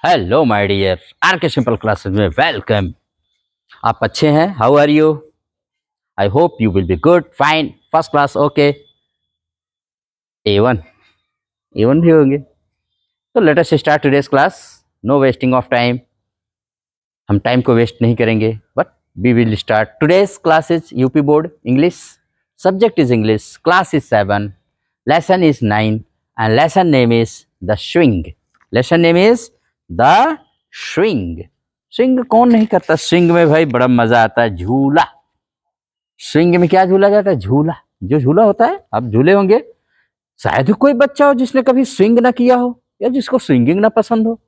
Hello my dear R K simple classes में welcome. आप अच्छे हैं? How are you? I hope you will be good, fine, first class, okay. A one, A one भी होंगे। तो let us start today's class. No wasting of time. हम time को waste नहीं करेंगे, but we will start today's classes. UP board English, subject is English, class is 7, lesson is 9 and lesson name is the swing. Lesson name is the swing. Swing कौन नहीं करता? Swing में भाई बड़ा मजा आता है। झूला, स्विंग में क्या झूला जाता है? झूला। जो झूला होता है, आप झूले होंगे। शायद ही कोई बच्चा हो जिसने कभी स्विंग ना किया हो या जिसको स्विंगिंग ना पसंद हो।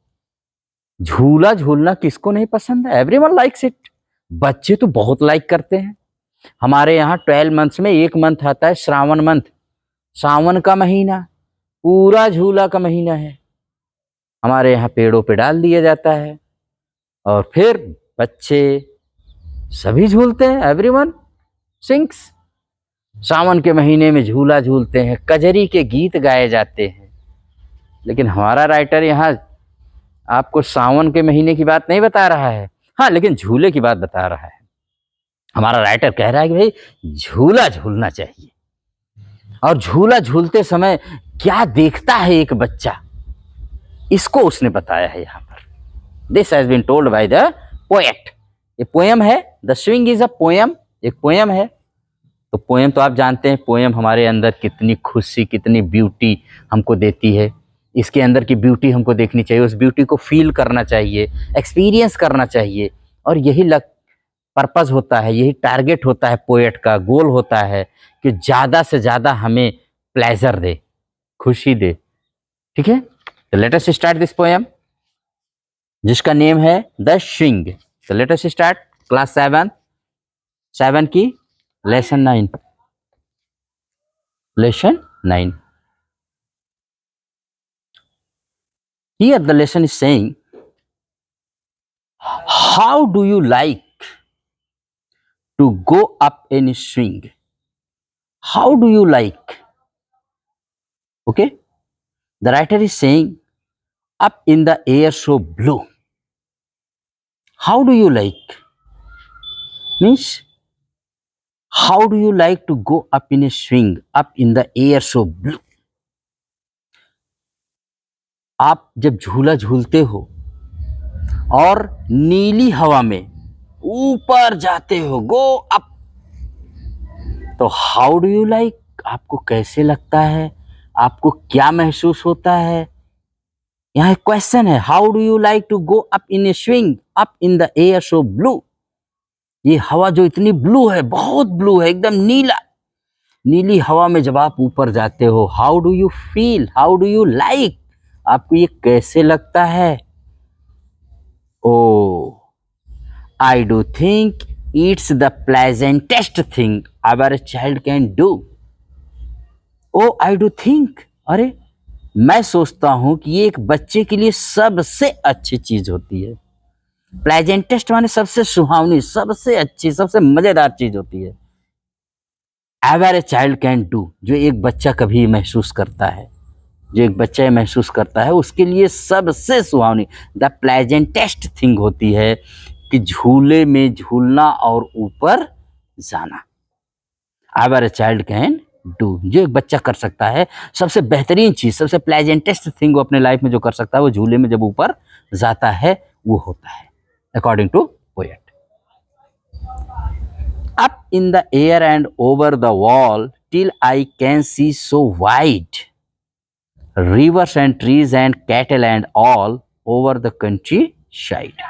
झूला झूलना किसको नहीं पसंद है? Everyone likes it. बच्चे तो बहुत लाइक करते हैं। हमारे यहाँ 12 मंथ्स में एक मंथ आता है श्रावण मंथ। सावन का महीना पूरा झूला का महीना है। हमारे यहाँ पेड़ों पे डाल दिया जाता है और फिर बच्चे सभी झूलते हैं। Everyone sings. सावन के महीने में झूला झूलते हैं, कजरी के गीत गाए जाते हैं। लेकिन हमारा राइटर यहाँ आपको सावन के महीने की बात नहीं बता रहा है, हाँ, लेकिन झूले की बात बता रहा है। हमारा राइटर कह रहा है कि भाई झूला झूलना चाहिए। और झूला झूलते समय क्या देखता है एक बच्चा, इसको उसने बताया है यहाँ पर। This has been told by the poet. ये पोयम है। The swing is a poem, एक पोयम है। तो पोयम तो आप जानते हैं, पोयम हमारे अंदर कितनी खुशी, कितनी ब्यूटी हमको देती है। इसके अंदर की ब्यूटी हमको देखनी चाहिए, उस ब्यूटी को फील करना चाहिए, एक्सपीरियंस करना चाहिए। और यही पर्पस होता है, यही टारगेट होता है पोएट का, गोल होता है कि ज़्यादा से ज़्यादा हमें प्लेजर दे, खुशी दे। ठीक है, तो let us start this poem जिसका नेम है द स्विंग। तो लेट अस स्टार्ट। क्लास 7 की lesson 9। Lesson 9। Here the lesson is saying, how do you like to go up in a swing? How do you like? Okay. The writer is saying, up in the air so blue. How do you like? Means, how do you like to go up in a swing, up in the air so blue? आप जब झूला झूलते हो और नीली हवा में ऊपर जाते हो, गो अप, तो हाउ डू यू लाइक, आपको कैसे लगता है, आपको क्या महसूस होता है? यहाँ एक क्वेश्चन है, how do you like to go up in a swing, up in the air so blue. ये हवा जो इतनी ब्लू है, बहुत ब्लू है, एकदम नीला, नीली हवा में जब आप ऊपर जाते हो, how do you feel, how do you like, आपको ये कैसे लगता है? Oh, I do think it's the pleasantest thing our child can do. Oh, I do think, अरे मैं सोचता हूं कि ये एक बच्चे के लिए सबसे अच्छी चीज होती है। प्लेजेंटेस्ट माने सबसे सुहावनी, सबसे अच्छी, सबसे मजेदार चीज होती है। Ever a child can do, जो एक बच्चा कभी महसूस करता है, जो एक बच्चा ये महसूस करता है, उसके लिए सबसे सुहावनी, द प्लेजेंटेस्ट थिंग होती है कि झूले में झूलना और ऊपर जाना। Ever a child can do, जो एक बच्चा कर सकता है, सबसे बेहतरीन चीज, सबसे प्लेजेंटेस्ट थिंग वो अपने लाइफ में जो कर सकता है, वो झूले में जब ऊपर जाता है वो होता है, according to poet. Up in the air and over the wall till I can see so wide, rivers and trees and cattle and all over the countryside.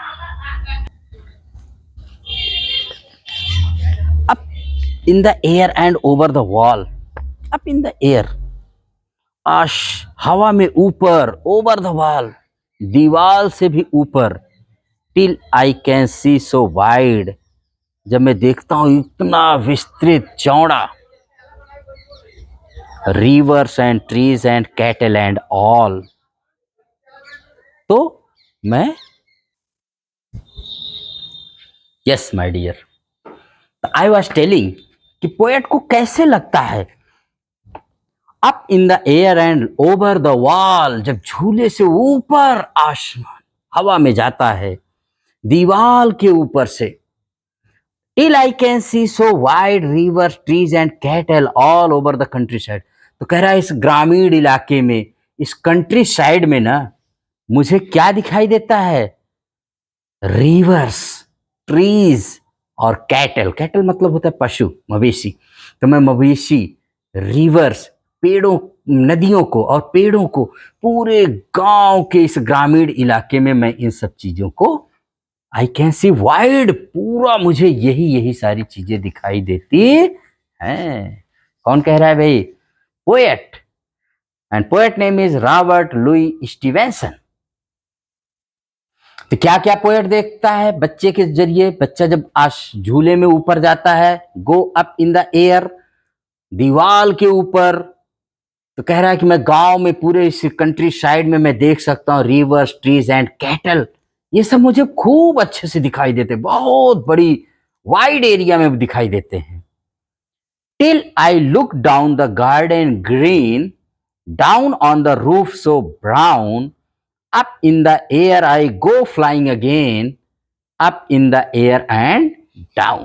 Up in the air and over the wall, up in the air, आश, हवा में ऊपर, over the wall, दीवाल से भी ऊपर, till I can see so wide, जब मैं देखता हूं इतना विस्तृत, चौड़ा, rivers and trees and cattle and all, तो मैं, yes my dear, I was telling कि पोएट को कैसे लगता है up in the air and over the wall, जब झूले से ऊपर आसमान, हवा में जाता है दीवार के ऊपर से। Till I can see so wide rivers, trees and cattle all over the countryside. तो कह रहा है इस ग्रामीण इलाके में, इस कंट्री साइड में ना मुझे क्या दिखाई देता है? रिवर्स, ट्रीज और कैटल। कैटल मतलब होता है पशु, मवेशी। तो मैं मवेशी, रिवर्स, पेड़ों, नदियों को और पेड़ों को, पूरे गांव के इस ग्रामीण इलाके में मैं इन सब चीजों को आई कैन सी वाइड, पूरा मुझे यही यही सारी चीजें दिखाई देती हैं। कौन कह रहा है भाई? Poet. And poet name is Robert Louis Stevenson. तो क्या क्या पोएट देखता है बच्चे के जरिए? बच्चा जब झूले में ऊपर जाता है, गो अप इन द एयर, दीवार के ऊपर, तो कह रहा है कि मैं गांव में, पूरे इस कंट्री साइड में मैं देख सकता हूँ रिवर्स, ट्रीज एंड कैटल। ये सब मुझे खूब अच्छे से दिखाई देते, बहुत बड़ी वाइड एरिया में दिखाई देते हैं। Till I look down the garden green, down on the roof so brown, up in the air I go flying again, up in the air and down.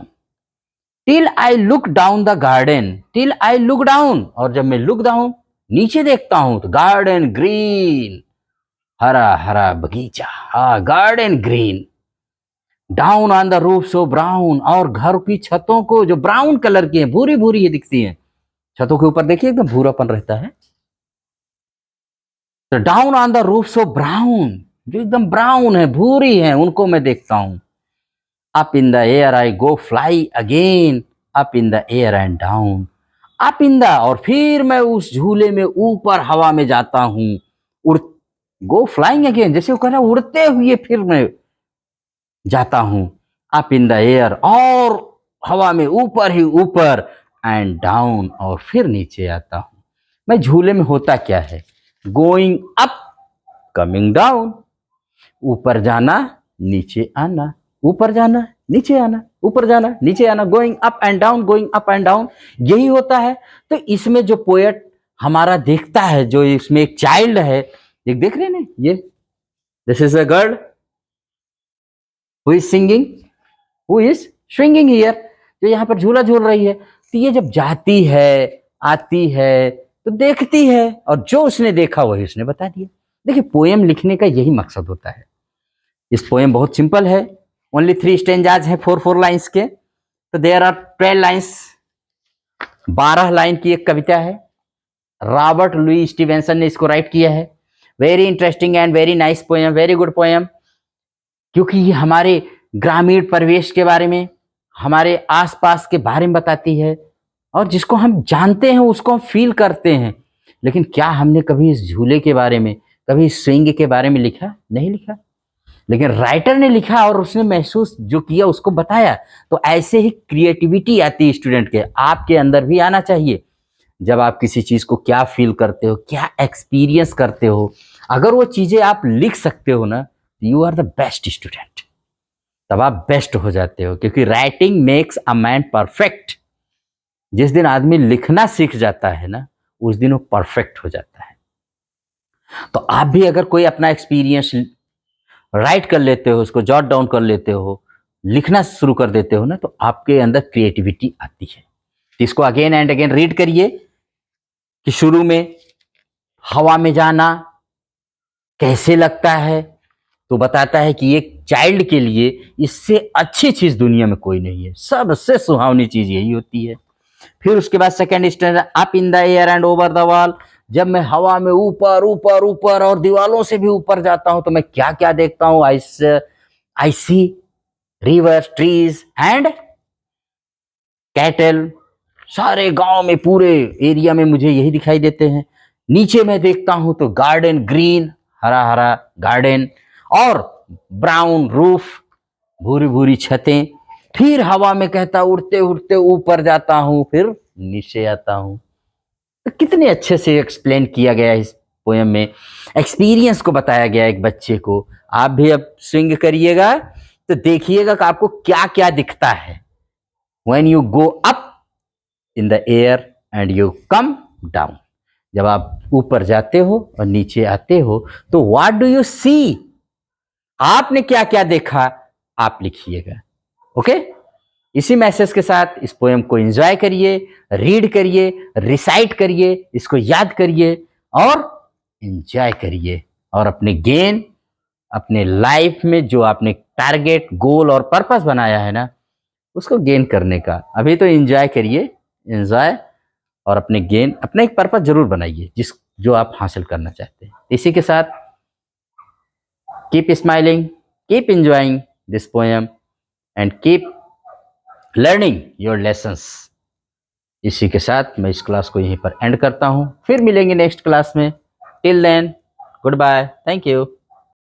Till I look down the garden, till I look down, और जब मैं look down, नीचे देखता हूं तो garden green, हरा हरा बगीचा, हाँ garden green. Down on the roof so brown, और घर की छतों को जो ब्राउन कलर की है, भूरी भूरी ये दिखती है, छतों के ऊपर देखिए एकदम भूरापन रहता है। तो down on the roof so brown, जो एकदम ब्राउन है, भूरी है, उनको मैं देखता हूं। Up in the air I go fly again, up in the air and down, up in the, और फिर मैं उस झूले में ऊपर हवा में जाता हूं, उड़, गो फ्लाइंग अगेन, जैसे वो कहना उड़ते हुए फिर मैं जाता हूं, अप इन द एयर, और हवा में ऊपर ही ऊपर, एंड डाउन, और फिर नीचे आता हूं। मैं झूले में होता क्या है? गोइंग अप, कमिंग डाउन, ऊपर जाना, नीचे आना, ऊपर जाना, नीचे आना, ऊपर जाना, नीचे आना, going up and down, going up and down, यही होता है। तो इसमें जो पोएट हमारा देखता है, जो इसमें एक चाइल्ड है, एक देख रहे हैं ना, ये this is a girl who is singing, who is swinging here, जो यहाँ पर झूला झूल रही है। तो ये जब जाती है, आती है, तो देखती है, और जो उसने देखा वही उसने बता दिया। देखिए, पोएम लिखने का यही मकसद होता है। इस पोएम बहुत सिंपल है, ओनली 3 स्टेंजाज है, 4 लाइन्स के। तो देयर आर 12 लाइन्स, 12 लाइन की एक कविता है। रॉबर्ट लुई स्टीवेंसन ने इसको राइट किया है। Very interesting and very nice poem, very good poem, क्योंकि ये हमारे ग्रामीण परिवेश के बारे में, हमारे आसपास के बारे में बताती है, और जिसको हम जानते हैं उसको हम फील करते हैं। लेकिन क्या हमने कभी इस झूले के बारे में, कभी इस स्विंग के बारे में लिखा? नहीं लिखा। लेकिन राइटर ने लिखा और उसने महसूस जो किया उसको बताया। तो ऐसे ही क्रिएटिविटी आती है स्टूडेंट के, आपके अंदर भी आना चाहिए। जब आप किसी चीज को क्या फील करते हो, क्या एक्सपीरियंस करते हो, अगर वो चीजें आप लिख सकते हो ना, you are the best student. तब आप बेस्ट हो जाते हो, क्योंकि writing makes a man perfect. जिस दिन आदमी लिखना सीख जाता है ना, उस दिन वो परफेक्ट हो जाता है। तो आप भी अगर कोई अपना एक्सपीरियंस राइट कर लेते हो, उसको जॉट डाउन कर लेते हो, लिखना शुरू कर देते हो ना, तो आपके अंदर क्रिएटिविटी आती है। तो इसको अगेन एंड अगेन रीड करिए कि शुरू में हवा में जाना कैसे लगता है, तो बताता है कि एक चाइल्ड के लिए इससे अच्छी चीज दुनिया में कोई नहीं है, सबसे सुहावनी चीज यही होती है। फिर उसके बाद second stanza, up in the air and over the wall, जब मैं हवा में ऊपर ऊपर ऊपर और दीवालों से भी ऊपर जाता हूं तो मैं क्या क्या देखता हूं? आई सी रिवर्स, ट्रीज एंड कैटल। सारे गांव में, पूरे एरिया में मुझे यही दिखाई देते हैं। नीचे मैं देखता हूं तो गार्डन ग्रीन, हरा हरा गार्डन, और ब्राउन रूफ, भूरी भूरी छतें। फिर हवा में कहता उड़ते उड़ते ऊपर जाता हूं, फिर नीचे आता हूं। तो कितने अच्छे से एक्सप्लेन किया गया है इस पोएम में, एक्सपीरियंस को बताया गया एक बच्चे को। आप भी अब स्विंग करिएगा तो देखिएगा कि आपको क्या क्या दिखता है। When you go up in the air and you come down, जब आप ऊपर जाते हो और नीचे आते हो, तो व्हाट डू यू सी? आपने क्या क्या देखा आप लिखिएगा। ओके, इसी मैसेज के साथ इस पोएम को एंजॉय करिए, रीड करिए, रिसाइट करिए, इसको याद करिए और एंजॉय करिए, और अपने गेन, अपने लाइफ में जो आपने टारगेट, गोल और पर्पस बनाया है ना, उसको गेन करने का अभी तो एंजॉय करिए, एंजॉय, और अपने गेन, अपना एक पर्पस जरूर बनाइए जिस जो आप हासिल करना चाहते हैं। इसी के साथ keep smiling, keep enjoying this poem and keep learning your lessons. इसी के साथ मैं इस क्लास को यहीं पर एंड करता हूँ, फिर मिलेंगे नेक्स्ट क्लास में। Till then, good bye, thank you.